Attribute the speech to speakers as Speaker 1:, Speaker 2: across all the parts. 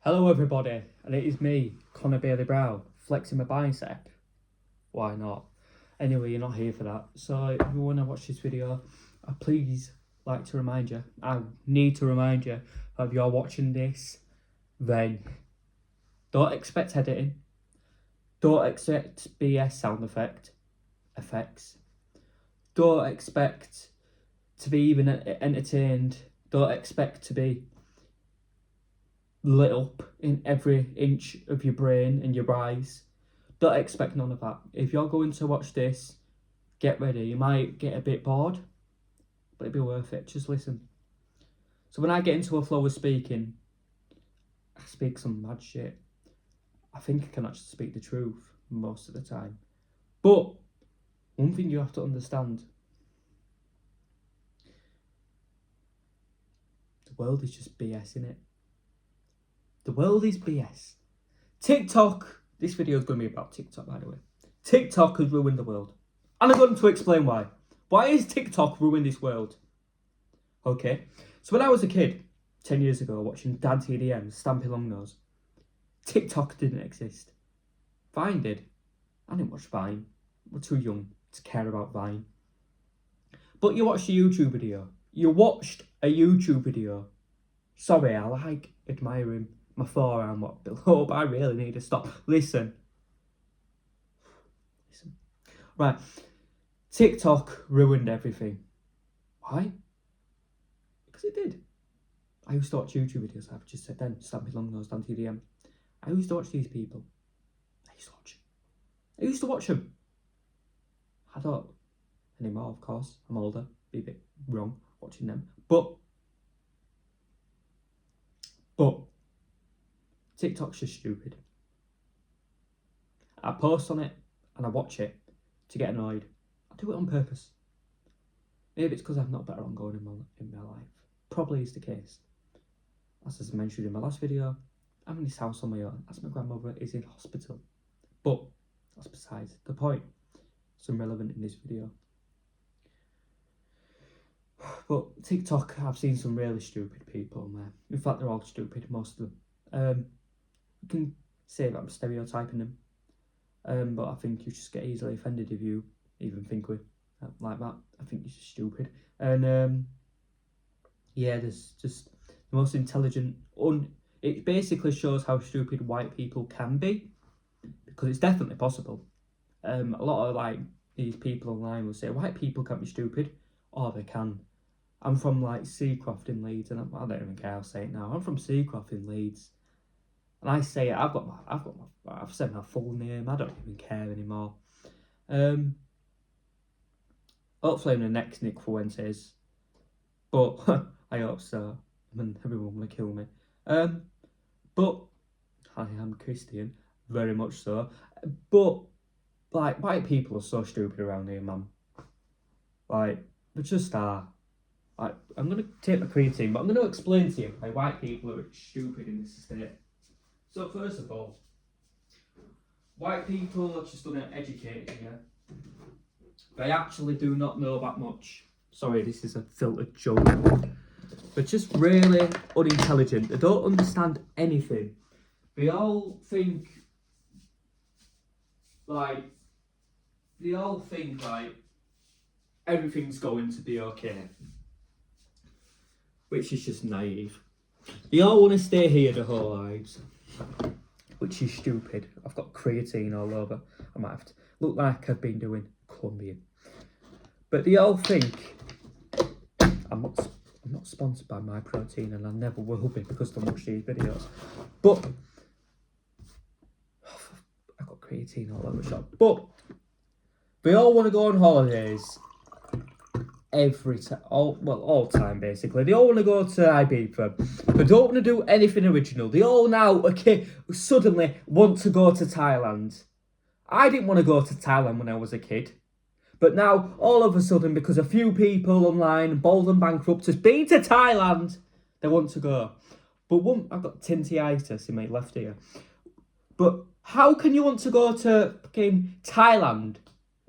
Speaker 1: Hello everybody, and it is me, Connor Bailey Brown, flexing my bicep. Why not? Anyway, you're not here for that. So if you want to watch this video, I please like to remind you, I need to remind you, that if you're watching this, then don't expect editing, don't expect BS sound effects, don't expect to be even entertained, don't expect to be lit up in every inch of your brain and your eyes. Don't expect none of that. If you're going to watch this, get ready. You might get a bit bored, but it'll be worth it. Just listen. So when I get into a flow of speaking, I speak some mad shit. I think I can actually speak the truth most of the time. But one thing you have to understand, the world is just BS, innit? The world is BS. TikTok, this video is going to be about TikTok, by the way. TikTok has ruined the world. And I'm going to explain why. Why is TikTok ruined this world? Okay, so when I was a kid, 10 years ago, watching Dan TDM, Stampy Longnose, TikTok didn't exist. Vine did. I didn't watch Vine. We're too young to care about Vine. But you watched a YouTube video. You watched a YouTube video. Sorry, I like admiring my forearm what below, but I really need to stop. Listen. Right. TikTok ruined everything. Why? Because it did. I used to watch YouTube videos, I've just said then, Stampy Longnose, Dan TDM. I used to watch these people. I used to watch them. I don't anymore, of course. I'm older, be a bit wrong watching them. But TikTok's just stupid. I post on it and I watch it to get annoyed. I do it on purpose. Maybe it's because I'm not better on going in my life. Probably is the case. As I mentioned in my last video, I'm in this house on my own as my grandmother is in hospital. But that's besides the point. It's irrelevant in this video. But TikTok, I've seen some really stupid people on there. In fact, they're all stupid, most of them. You can say that I'm stereotyping them. But I think you just get easily offended if you even think like that. I think you're just stupid. And yeah, there's just the most intelligent. It basically shows how stupid white people can be, because it's definitely possible. A lot of like these people online will say white people can't be stupid. Oh, they can. I'm from like Seacroft in Leeds, and I don't even care. I'll say it now. I'm from Seacroft in Leeds, and I say it. I've said my full name. I don't even care anymore. Hopefully I'm the next Nick Fuentes, but I hope so. I mean, everyone will kill me. But I am Christian, very much so. But like, white people are so stupid around here, man. Like, they just are. Like, I'm gonna take my creatine, but I'm gonna explain to you why white people are stupid in this state. So first of all, white people are just uneducated here. They actually do not know that much. Sorry, this is a filtered joke. They're just really unintelligent. They don't understand anything. They all think like everything's going to be okay, which is just naive. They all want to stay here their whole lives, which is stupid. I've got creatine all over. I might have to look like I've been doing Colombian. But they all think I'm not sponsored by My Protein, and I never will be because I watch these videos. But I've got creatine all over the shop. But they all want to go on holidays every time, all time basically. They all want to go to Ibiza. They don't want to do anything original. They all now, suddenly want to go to Thailand. I didn't want to go to Thailand when I was a kid. But now, all of a sudden, because a few people online, bold and bankrupt, has been to Thailand, they want to go. But I've got tinnitus in my left ear. But how can you want to go to fucking Thailand?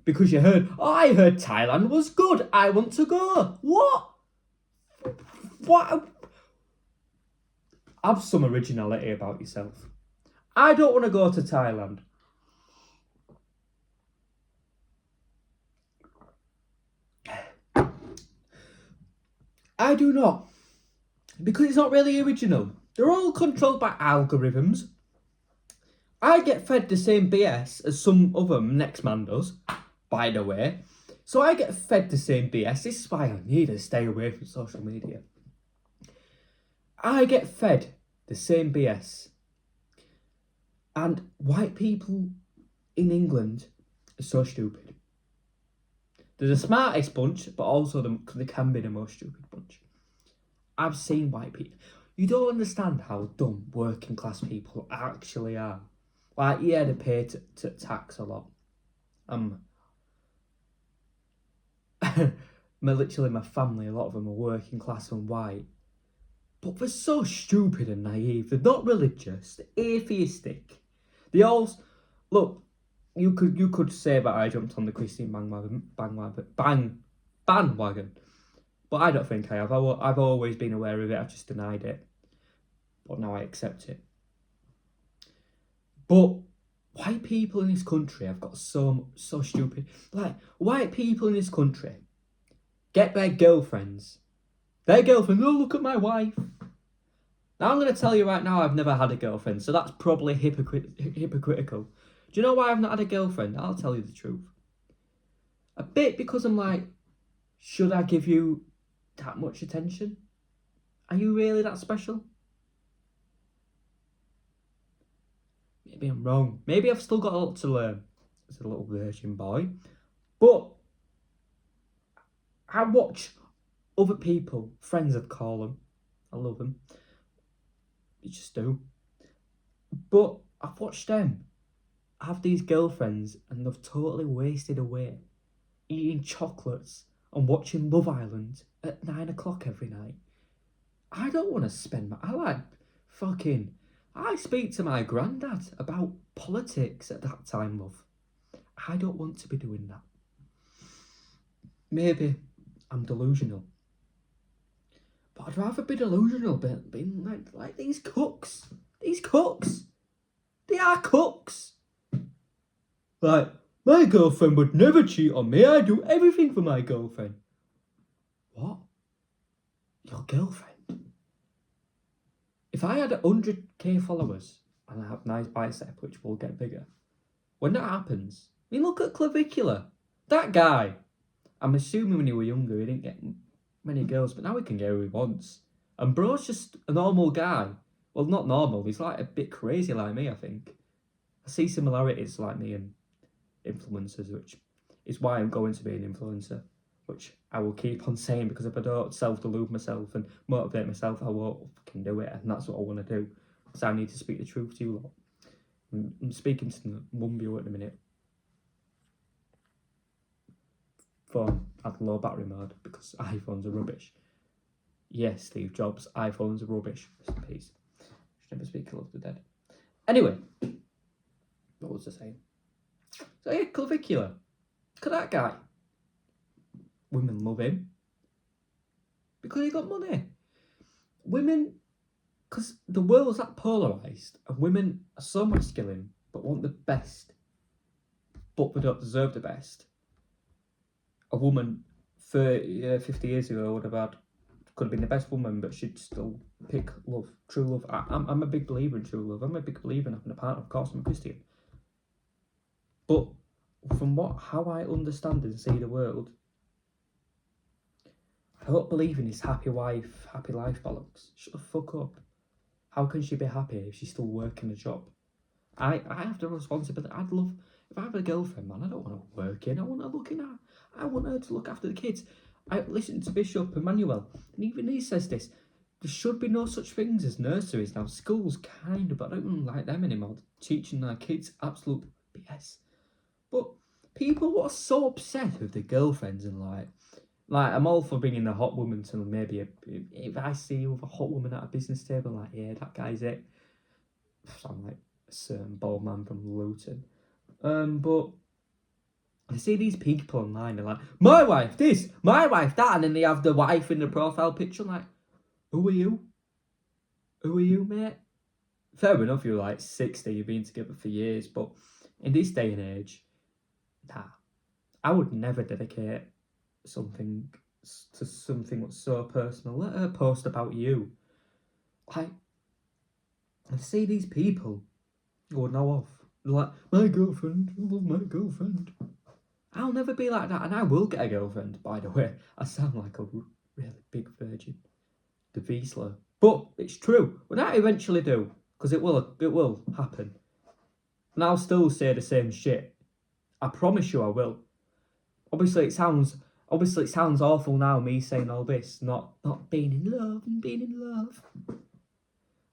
Speaker 1: Because I heard Thailand was good. I want to go. What? Have some originality about yourself. I don't want to go to Thailand. I do not. Because it's not really original. They're all controlled by algorithms. I get fed the same BS as some other next man does, by the way. So I get fed the same BS. This is why I need to stay away from social media. I get fed the same BS. And white people in England are so stupid. They're the smartest bunch, but also they can be the most stupid bunch. I've seen white people. You don't understand how dumb working class people actually are. Like, yeah, they pay to tax a lot. Literally my family, a lot of them are working class and white. But they're so stupid and naive. They're not religious. They're atheistic. They all... Look, you could say that I jumped on the Christian bandwagon. But I don't think I have. I've always been aware of it. I've just denied it. But now I accept it. But white people in this country have got so stupid. Like, white people in this country get their girlfriends. Their girlfriend, oh, look at my wife. Now, I'm going to tell you right now, I've never had a girlfriend, so that's probably hypocritical. Do you know why I've not had a girlfriend? I'll tell you the truth. A bit because I'm like, should I give you that much attention? Are you really that special? Maybe I'm wrong. Maybe I've still got a lot to learn as a little virgin boy. But I watch other people, friends I'd call them. I love them. You just do. But I've watched them have these girlfriends and they've totally wasted away eating chocolates and watching Love Island at 9 o'clock every night. I don't want to spend my... I speak to my granddad about politics at that time, love. I don't want to be doing that. Maybe I'm delusional. But I'd rather be delusional than being like these cooks. These cooks. They are cooks. Like, my girlfriend would never cheat on me. I do everything for my girlfriend. What? Your girlfriend? If I had 100k followers and I have a nice bicep, which will get bigger, when that happens, I mean, look at Clavicular. That guy. I'm assuming when he was younger, he didn't get many girls, but now he can get who he wants. And bro's just a normal guy. Well, not normal. He's like a bit crazy like me, I think. I see similarities like me and influencers, which is why I'm going to be an influencer, which I will keep on saying, because if I don't self-delude myself and motivate myself, I won't fucking do it, and that's what I want to do. So I need to speak the truth to you lot. I'm speaking to the one viewer at the minute. Phone had low battery mode because iPhones are rubbish. Yes, Steve Jobs, iPhones are rubbish. Rest in peace. Should never speak ill of the dead. Anyway, what was I saying? So yeah, Clavicular. Look at that guy. Women love him because he got money. Women, because the world's that polarised, and women are so masculine but want the best, but they don't deserve the best. A woman 50 years ago could have been the best woman, but she'd still pick love, true love. I'm a big believer in true love. I'm a big believer in having a partner. Of course, I'm a Christian. But from how I understand and see the world, I don't believe in this happy wife, happy life bollocks. Shut the fuck up. How can she be happy if she's still working a job? I have the responsibility. If I have a girlfriend, man, I don't want to work in. I want her looking at. I want her to look after the kids. I listen to Bishop Emmanuel, and even he says this. There should be no such things as nurseries now. Schools kind of, but I don't like them anymore. Teaching their kids absolute BS. But people are so upset with their girlfriends and like I'm all for bringing the hot woman to maybe if I see you with a hot woman at a business table, like, yeah, that guy's it. I'm like a certain bald man from Luton. But I see these people online, they're like, my wife this, my wife that, and then they have the wife in the profile picture, like, who are you? who are you, mate? Fair enough, you're like 60, you've been together for years, but in this day and age, nah, I would never dedicate something to something that's so personal. Let her post about you. Like, I see these people who I know of, they're like, my girlfriend, I love my girlfriend. I'll never be like that, and I will get a girlfriend, by the way. I sound like a really big virgin. The V-slur. But it's true. When I eventually do, because it will happen. And I'll still say the same shit. I promise you I will. Obviously it sounds awful now, me saying all this, not being in love and being in love.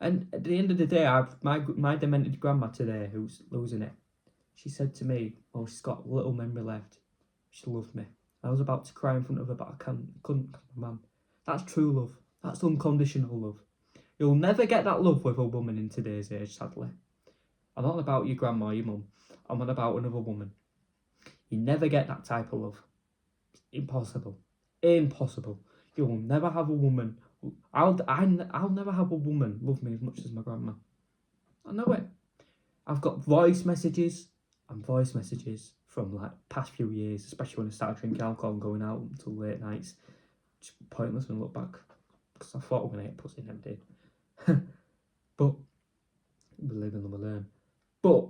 Speaker 1: And at the end of the day, my demented grandma today, who's losing it, she said to me, "Oh, she's got a little memory left. She loved me." I was about to cry in front of her, but I couldn't, man. That's true love. That's unconditional love. You'll never get that love with a woman in today's age, sadly. I'm not about your grandma or your mum. I'm on about another woman. You never get that type of love. Impossible. Impossible. You'll never have a woman. I'll never have a woman love me as much as my grandma. I know it. I've got voice messages from like past few years, especially when I started drinking alcohol and going out until late nights. It's pointless when I look back, because I thought when I ate pussy, never did. But we live and we learn. But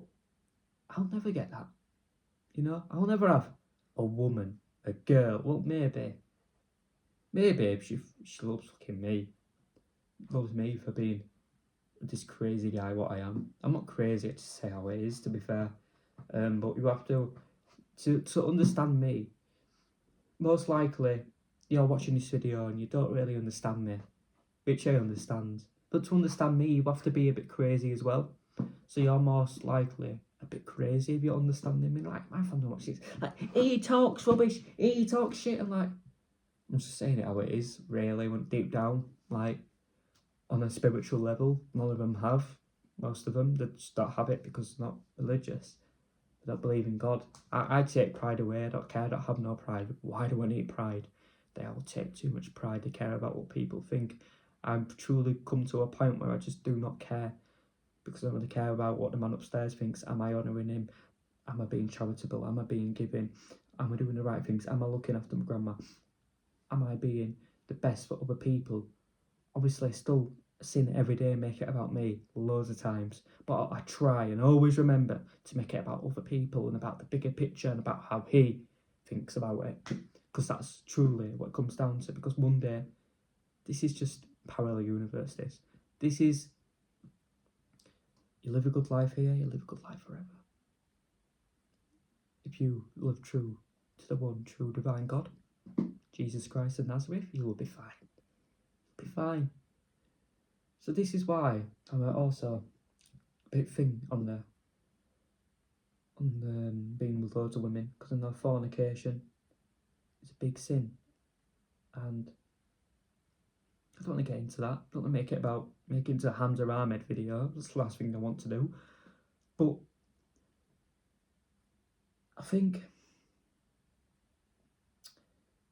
Speaker 1: I'll never get that. You know, I'll never have a woman, a girl. Well, maybe if she loves fucking me, loves me for being this crazy guy what I am. I'm not crazy to say how it is, to be fair. But you have to understand me. Most likely, you're watching this video and you don't really understand me, which I understand. But to understand me, you have to be a bit crazy as well. So you're most likely a bit crazy if you're understanding me. Like, my family watches this. Like, he talks rubbish, he talks shit. I'm like, I'm just saying it how it is, really, when deep down, like, on a spiritual level. None of them have. Most of them, they just don't have it because they're not religious. They don't believe in God. I take pride away. I don't care. I don't have no pride. Why do I need pride? They all take too much pride. They care about what people think. I've truly come to a point where I just do not care, because I don't really care about what the man upstairs thinks. Am I honouring him? Am I being charitable? Am I being giving? Am I doing the right things? Am I looking after my grandma? Am I being the best for other people? Obviously, I still sin every day and make it about me loads of times, but I try and always remember to make it about other people and about the bigger picture and about how he thinks about it, because that's truly what it comes down to. Because one day, this is just parallel universe. This is, you live a good life here, you live a good life forever. If you live true to the one true divine God, Jesus Christ of Nazareth, you will be fine. Be fine. So this is why I'm also a big thing on the being with loads of women, because I know fornication is a big sin, and I don't want to get into that. I don't want to make it into a Hamza Ahmed video. That's the last thing I want to do. But I think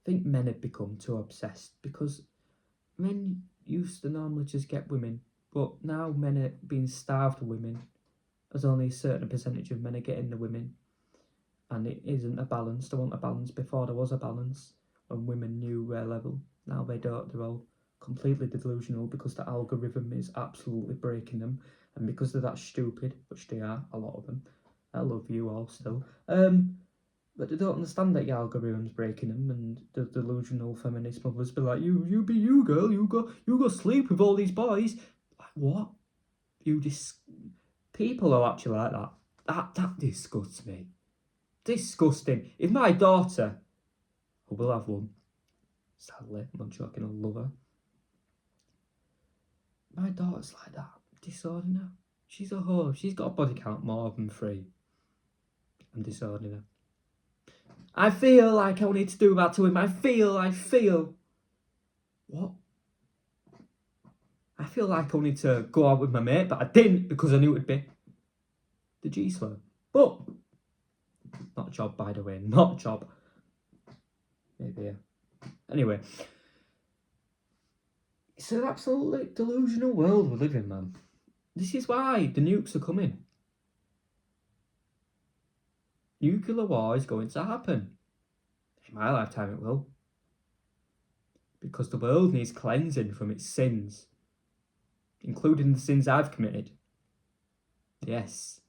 Speaker 1: men have become too obsessed, because men used to normally just get women, but now men are being starved of women, as only a certain percentage of men are getting the women, and it isn't a balance. There wasn't a balance before. There was a balance when women knew their level. Now they don't. They're all completely delusional because the algorithm is absolutely breaking them, and because they're that stupid, which they are, a lot of them. I love you all still. But they don't understand that your algorithm's breaking them, and the delusional feminist mothers be like, you be you, girl, you go sleep with all these boys. Like, what? People are actually like that. That disgusts me. Disgusting. If my daughter, who will have one, sadly, I'm not joking, I love her. My daughter's like that. Disowning her. She's a hoe. She's got a body count more than 3. I'm disowning her. I feel like I need to do that to him. I feel. What? I feel like I need to go out with my mate, but I didn't, because I knew it would be the G-slur. But, not a job, by the way. Not a job. Maybe, yeah. Anyway. It's an absolutely delusional world we live in, man. This is why the nukes are coming. Nuclear war is going to happen. In my lifetime it will. Because the world needs cleansing from its sins. Including the sins I've committed. Yes,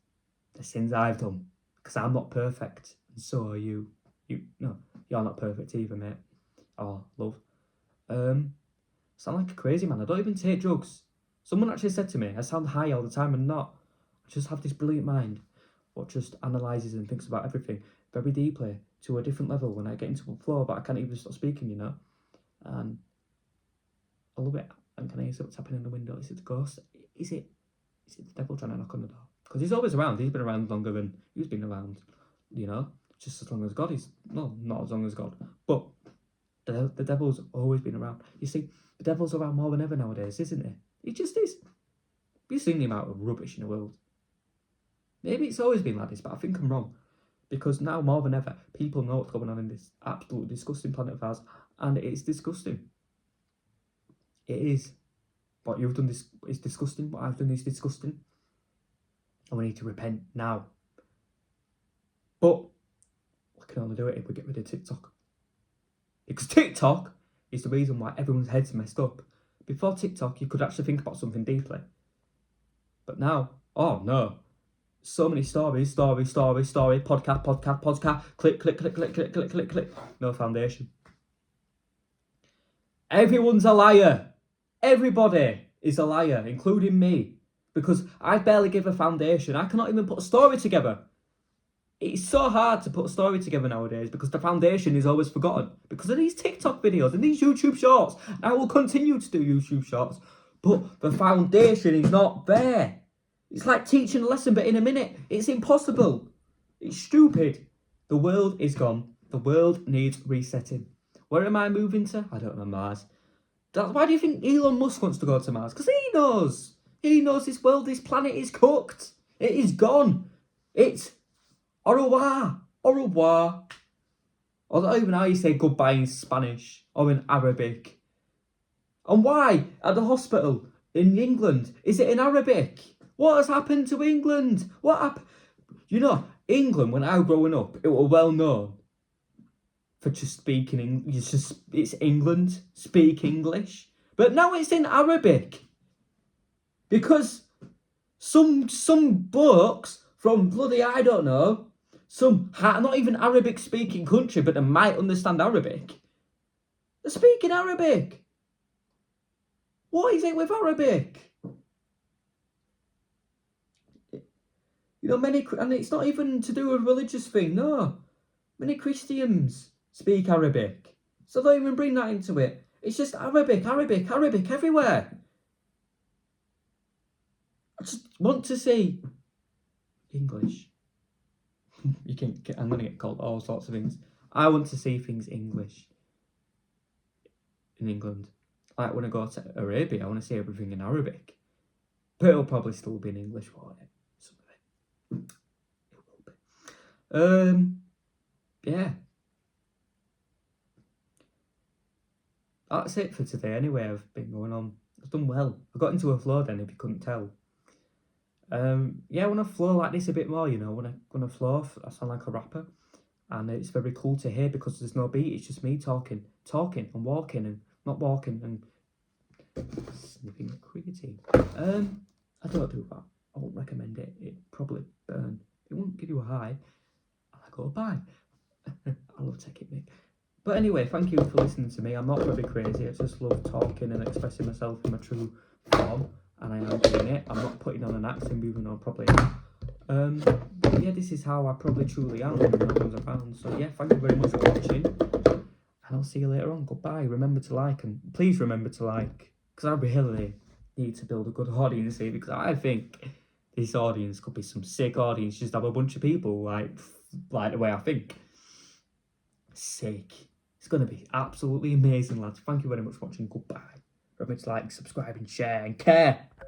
Speaker 1: the sins I've done. Because I'm not perfect. And so are you. No, you're not perfect either, mate. Oh, love. Sound like a crazy man. I don't even take drugs. Someone actually said to me, I sound high all the time and not. I just have this brilliant mind what just analyses and thinks about everything very deeply to a different level when I get into a flow, but I can't even stop speaking, you know. And I love it. And can I hear something tapping in the window? Is it the ghost? Is it the devil trying to knock on the door? Because he's always around. He's been around longer than you've been around, you know. Just as long as God is. No, not as long as God. But the devil's always been around. You see, the devil's around more than ever nowadays, isn't he? He just is. You've seen the amount of rubbish in the world. Maybe it's always been like this, but I think I'm wrong. Because now more than ever, people know what's going on in this absolutely disgusting planet of ours. And it's disgusting. It is. What you've done is disgusting. What I've done is disgusting. And we need to repent now. But we can only do it if we get rid of TikTok. Because TikTok is the reason why everyone's head's messed up. Before TikTok, you could actually think about something deeply. But now, oh no. So many stories, podcast, click. No foundation. Everyone's a liar. Everybody is a liar, including me. Because I barely give a foundation. I cannot even put a story together. It's so hard to put a story together nowadays because the foundation is always forgotten. Because of these TikTok videos and these YouTube shorts. I will continue to do YouTube shorts. But the foundation is not there. It's like teaching a lesson but in a minute. It's impossible. It's stupid. The world is gone. The world needs resetting. Where am I moving to? I don't know, Mars. Why do you think Elon Musk wants to go to Mars? Because he knows. He knows this world, this planet is cooked. It is gone. It's au revoir. Au revoir. I don't even know how you say goodbye in Spanish or in Arabic. And why? At the hospital in England, is it in Arabic? What has happened to England? What happened? You know, England, when I was growing up, it was well known for just speaking it's England, speak English. But now it's in Arabic. Because some blokes from bloody, I don't know, some not even Arabic speaking country, but they might understand Arabic. They're speaking Arabic. What is it with Arabic? You know, and it's not even to do with a religious thing, no. Many Christians speak Arabic. So don't even bring that into it. It's just Arabic everywhere. I just want to say English. I'm going to get called all sorts of things. I want to see things English in England. Like when I go to Arabia, I want to see everything in Arabic. But it'll probably still be in English, won't it? Some of it. It will be. Yeah. That's it for today anyway. I've been going on. I've done well. I got into a flow then, if you couldn't tell. Yeah, I want to flow like this a bit more, you know. When I flow, I sound like a rapper. And it's very cool to hear because there's no beat. It's just me talking and walking and not walking and sniffing the creatine. I don't do that. I won't recommend it. It probably burn. It won't give you a high. I go bye. I love taking Mick. But anyway, thank you for listening to me. I'm not very crazy. I just love talking and expressing myself in my true form. And I am doing it. I'm not putting on an accent, even though I probably am. But yeah, this is how I probably truly am when no one's around. So yeah, thank you very much for watching. And I'll see you later on. Goodbye. Remember to like, and please remember to like. Because I really need to build a good audience here. Because I think this audience could be some sick audience. Just have a bunch of people like the way I think. Sick. It's going to be absolutely amazing, lads. Thank you very much for watching. Goodbye. Remember to like, subscribe and share and care.